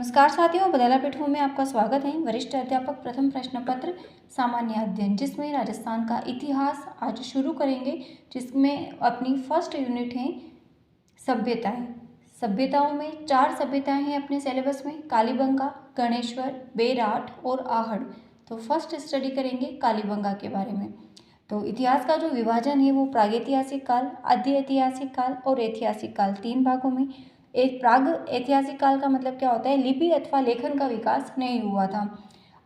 नमस्कार साथियों, बदला पीठ में आपका स्वागत है। वरिष्ठ अध्यापक प्रथम प्रश्न पत्र सामान्य अध्ययन, जिसमें राजस्थान का इतिहास आज शुरू करेंगे, जिसमें अपनी फर्स्ट यूनिट है सभ्यताएं। सभ्यताओं में 4 सभ्यताएं हैं अपने सिलेबस में: कालीबंगा, गणेश्वर, बेराट और आहड़। तो फर्स्ट स्टडी करेंगे कालीबंगा के बारे में। तो इतिहास का जो विभाजन है वो प्रागैतिहासिक काल, आद्य ऐतिहासिक काल और ऐतिहासिक काल 3 भागों में। एक प्राग ऐतिहासिक काल का मतलब क्या होता है? लिपि अथवा लेखन का विकास नहीं हुआ था।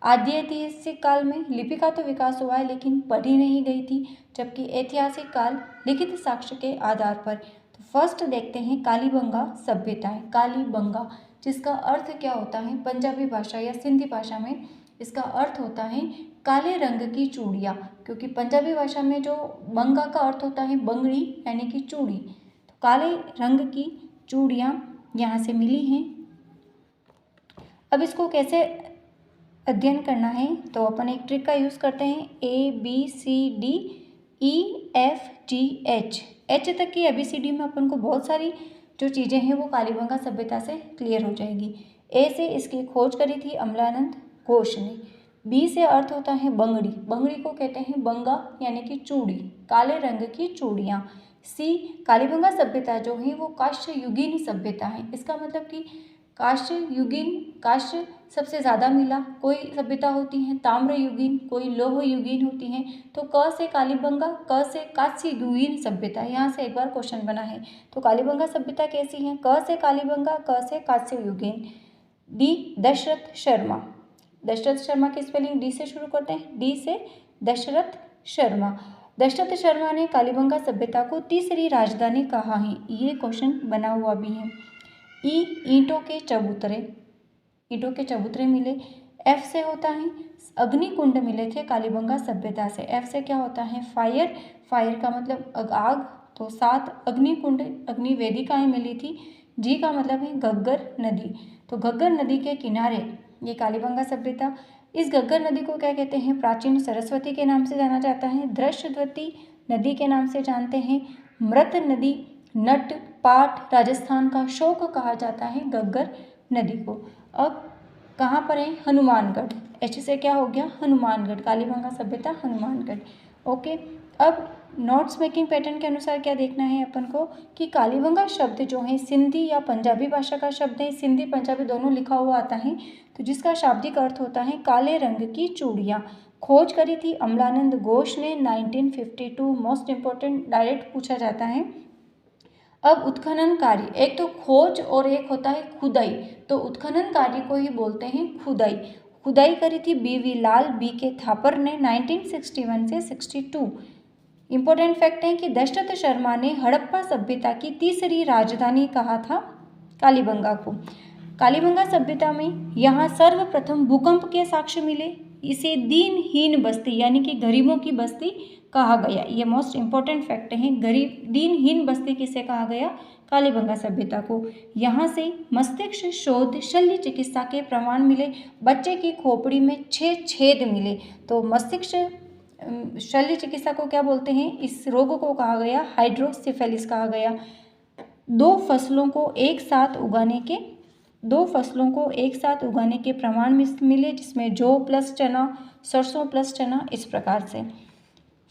आद्य ऐतिहासिक काल में लिपि का तो विकास हुआ है लेकिन पढ़ी नहीं गई थी, जबकि ऐतिहासिक काल लिखित साक्ष्य के आधार पर। तो फर्स्ट देखते हैं कालीबंगा सभ्यताएं। कालीबंगा, जिसका अर्थ क्या होता है पंजाबी भाषा या सिंधी भाषा में, इसका अर्थ होता है काले रंग की चूड़ियाँ, क्योंकि पंजाबी भाषा में जो बंगा का अर्थ होता है बंगड़ी यानी कि चूड़ी। तो काले रंग की चूड़ियाँ यहाँ से मिली हैं। अब इसको कैसे अध्ययन करना है, तो अपन एक ट्रिक का यूज़ करते हैं। ABCDEFGH, एच तक की ABCD में अपन को बहुत सारी जो चीज़ें हैं वो कालीबंगा सभ्यता से क्लियर हो जाएगी। ए से इसकी खोज करी थी अमलानंद घोष ने। बी से अर्थ होता है बंगड़ी, बंगड़ी को कहते हैं बंगा यानी कि चूड़ी, काले रंग की चूड़ियाँ। सी, कालीबंगा सभ्यता जो है वो काश्य युगीन सभ्यता है। इसका मतलब कि काश्य युगीन, काश्य सबसे ज़्यादा मिला, कोई सभ्यता होती है ताम्र युगीन, कोई लौह युगीन होती हैं। तो क से कालीबंगा, क से काश्य युगीन सभ्यता, यहाँ से एक बार क्वेश्चन बना है। तो कालीबंगा सभ्यता कैसी है? क से कालीबंगा, क से काश्य युगीन। डी, दशरथ शर्मा। दशरथ शर्मा की स्पेलिंग डी से शुरू करते हैं, डी से दशरथ शर्मा। दशरथ शर्मा ने कालीबंगा सभ्यता को तीसरी राजधानी कहा है, ये क्वेश्चन बना हुआ भी है। ई, ईंटों के चबूतरे, ईंटों के चबूतरे मिले। एफ से होता है अग्निकुंड मिले थे कालीबंगा सभ्यता से। एफ से क्या होता है? फायर, फायर का मतलब आग, तो 7 अग्निकुंड, अग्नि वेदिकाएँ मिली थी। जी का मतलब है घग्गर नदी, तो घग्गर नदी के किनारे ये कालीबंगा सभ्यता। इस घग्गर नदी को क्या कहते हैं? प्राचीन सरस्वती के नाम से जाना जाता है, दृश्यवती नदी के नाम से जानते हैं, मृत नदी, नट, पाट, राजस्थान का शोक कहा जाता है घग्गर नदी को। अब कहाँ पर है? हनुमानगढ़। एच से क्या हो गया? हनुमानगढ़, कालीबंगा सभ्यता हनुमानगढ़। ओके, अब नोट्स मेकिंग पैटर्न के अनुसार क्या देखना है अपन को कि कालीबंगा शब्द जो है सिंधी या पंजाबी भाषा का शब्द है, सिंधी पंजाबी दोनों लिखा हुआ आता है, तो जिसका शाब्दिक अर्थ होता है काले रंग की चूड़ियाँ। खोज करी थी अमलानंद घोष ने 1952। मोस्ट इम्पोर्टेंट, डायरेक्ट पूछा जाता है। अब उत्खनन कार्य, एक तो खोज और एक होता है खुदाई, तो उत्खनन कार्य को ही बोलते हैं खुदाई। खुदाई करी थी BV लाल, BK थापर ने 1961 से 62। इम्पोर्टेंट फैक्ट है कि दशरथ शर्मा ने हड़प्पा सभ्यता की तीसरी राजधानी कहा था कालीबंगा को। कालीबंगा सभ्यता में यहाँ सर्वप्रथम भूकंप के साक्ष्य मिले। इसे दीनहीन बस्ती यानी कि गरीबों की बस्ती कहा गया। ये मोस्ट इम्पोर्टेंट फैक्ट है। गरीब, दीनहीन बस्ती किसे कहा गया? कालीबंगा सभ्यता को। यहाँ से मस्तिष्क शोध शल्य चिकित्सा के प्रमाण मिले। बच्चे की खोपड़ी में 6 छेद मिले, तो मस्तिष्क शल्य चिकित्सा को क्या बोलते हैं? इस रोग को कहा गया हाइड्रोसिफेलिस कहा गया। दो फसलों को एक साथ उगाने के प्रमाण मिले, जिसमें जौ प्लस चना, सरसों प्लस चना, इस प्रकार से।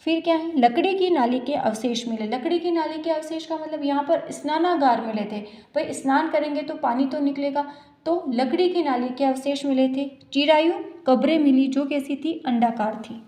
फिर क्या है? लकड़ी की नाली के अवशेष मिले। लकड़ी की नाली के अवशेष का मतलब यहाँ पर स्नानागार मिले थे, भाई स्नान करेंगे तो पानी तो निकलेगा, तो लकड़ी की नाली के अवशेष मिले थे। चिरायु कब्रें मिली जो कैसी थी? अंडाकार थी।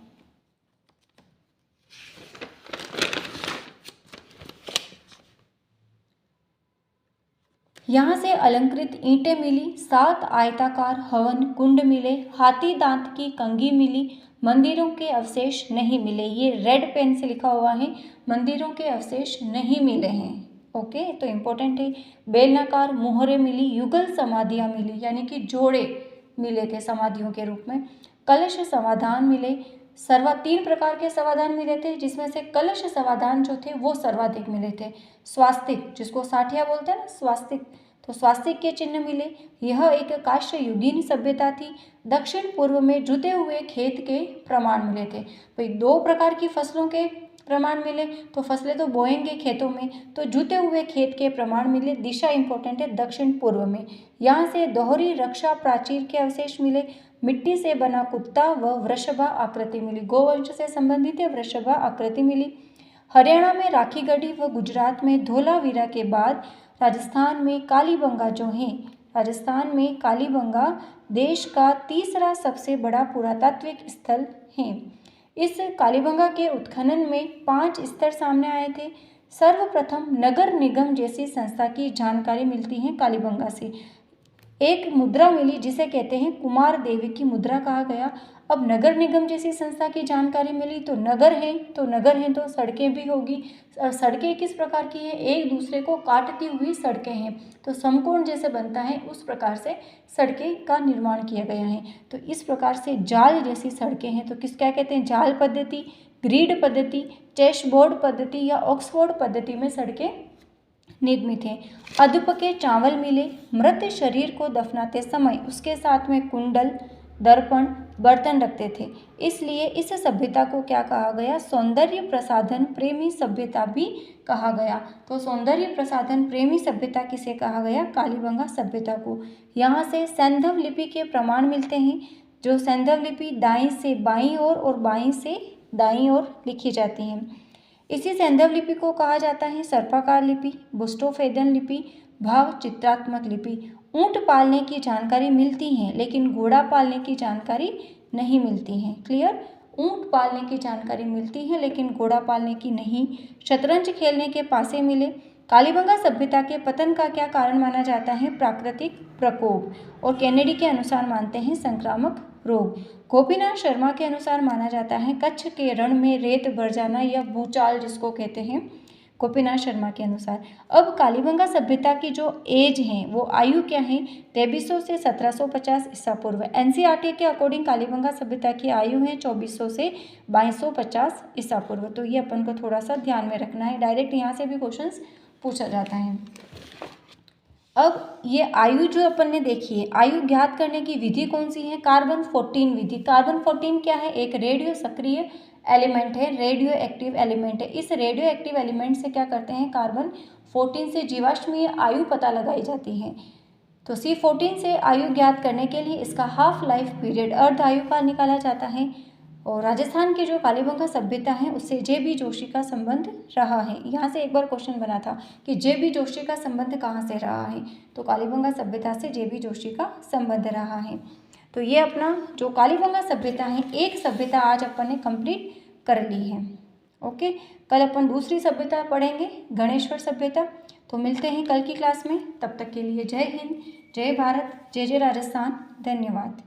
यहाँ से अलंकृत ईंटें मिली, 7 आयताकार हवन कुंड मिले, हाथी दांत की कंघी मिली, मंदिरों के अवशेष नहीं मिले। ये रेड पेन से लिखा हुआ है, मंदिरों के अवशेष नहीं मिले हैं। ओके, तो इम्पोर्टेंट है। बेलनाकार मोहरें मिली, युगल समाधियाँ मिली यानी कि जोड़े मिले थे समाधियों के रूप में। कलश समाधान मिले, 3 प्रकार के समाधान मिले थे, जिसमें से कलश समाधान जो थे वो सर्वाधिक मिले थे। स्वास्तिक, जिसको साठिया बोलते हैं ना, स्वास्तिक, तो स्वास्तिक के चिन्ह मिले। यह एक काश्य युगीन सभ्यता थी। दक्षिण पूर्व में जुते हुए खेत के प्रमाण मिले थे। भाई 2 प्रकार की फसलों के प्रमाण मिले, तो फसलें तो बोएंगे खेतों में, तो जुते हुए खेत के प्रमाण मिले। दिशा इंपॉर्टेंट है, दक्षिण पूर्व में। यहाँ से दोहरी रक्षा प्राचीर के अवशेष मिले। मिट्टी से बना कुत्ता व वृषभा आकृति मिली, गोवंश से संबंधित है, वृषभा आकृति मिली। हरियाणा में राखीगढ़ी व गुजरात में धोलावीरा के बाद राजस्थान में कालीबंगा जो है, राजस्थान में कालीबंगा देश का तीसरा सबसे बड़ा पुरातात्विक स्थल है। इस कालीबंगा के उत्खनन में 5 स्तर सामने आए थे। सर्वप्रथम नगर निगम जैसी संस्था की जानकारी मिलती है कालीबंगा से। एक मुद्रा मिली जिसे कहते हैं कुमार देवी की मुद्रा कहा गया। अब नगर निगम जैसी संस्था की जानकारी मिली, तो नगर है तो सड़कें भी होगी। सड़कें किस प्रकार की है, एक दूसरे को काटती हुई सड़कें हैं, तो समकोण जैसे बनता है उस प्रकार से सड़कें का निर्माण किया गया है। तो इस प्रकार से जाल जैसी सड़कें हैं, तो क्या कहते हैं, जाल पद्धति, ग्रिड पद्धति, चेसबोर्ड पद्धति या ऑक्सफोर्ड पद्धति में सड़कें निर्मित हैं। अदप के चावल मिले। मृत शरीर को दफनाते समय उसके साथ में कुंडल, दर्पण, बर्तन रखते थे, इसलिए इस सभ्यता को क्या कहा गया, सौंदर्य प्रसाधन प्रेमी सभ्यता भी कहा गया। तो सौंदर्य प्रसाधन प्रेमी सभ्यता किसे कहा गया, कालीबंगा सभ्यता को। यहाँ से सैंधव लिपि के प्रमाण मिलते हैं। जो सैंधव लिपि दाईं से बाईं ओर और बाईं से दाईं ओर लिखी जाती हैं। इसी सैंधव लिपि को कहा जाता है सर्पाकार लिपि, बुस्टोफेदन लिपि, भाव चित्रात्मक लिपि। ऊंट पालने की जानकारी मिलती है, लेकिन घोड़ा पालने की जानकारी नहीं मिलती है। क्लियर, ऊंट पालने की जानकारी मिलती है लेकिन घोड़ा पालने की नहीं। शतरंज खेलने के पासे मिले। कालीबंगा सभ्यता के पतन का क्या कारण माना जाता है, प्राकृतिक प्रकोप, और केनेडी के अनुसार मानते हैं संक्रामक रोग। गोपीनाथ शर्मा के अनुसार माना जाता है कच्छ के रण में रेत भर जाना या भूचाल जिसको कहते हैं, गोपीनाथ शर्मा के अनुसार। अब कालीबंगा सभ्यता की जो एज है वो आयु क्या है, 2300 से 1750 ईसा पूर्व। एनसीईआरटी के अकॉर्डिंग कालीबंगा सभ्यता की आयु है 2400 से 2250 ईसा पूर्व। तो ये अपन को थोड़ा सा ध्यान में रखना है, डायरेक्ट यहाँ से भी क्वेश्चंस पूछा जाता है। अब ये आयु जो अपन ने देखी है, आयु ज्ञात करने की विधि कौन सी है, कार्बन 14 विधि। कार्बन 14 क्या है, एक रेडियो सक्रिय एलिमेंट है, रेडियो एक्टिव एलिमेंट है। इस रेडियो एक्टिव एलिमेंट से क्या करते हैं, कार्बन 14 से जीवाश्मीय आयु पता लगाई जाती है। तो C14 से आयु ज्ञात करने के लिए इसका हाफ लाइफ पीरियड, अर्ध आयु काल निकाला जाता है। और राजस्थान की जो कालीबंगा सभ्यता है उससे जे.बी. जोशी का संबंध रहा है। यहाँ से एक बार क्वेश्चन बना था कि जे.बी. जोशी का संबंध कहाँ से रहा है, तो कालीबंगा सभ्यता से जे.बी. जोशी का संबंध रहा है। तो ये अपना जो कालीबंगा सभ्यता है, एक सभ्यता आज अपन ने कंप्लीट कर ली है। ओके, कल अपन दूसरी सभ्यता पढ़ेंगे, गणेश्वर सभ्यता। तो मिलते हैं कल की क्लास में, तब तक के लिए जय हिंद, जय भारत, जय जय राजस्थान, धन्यवाद।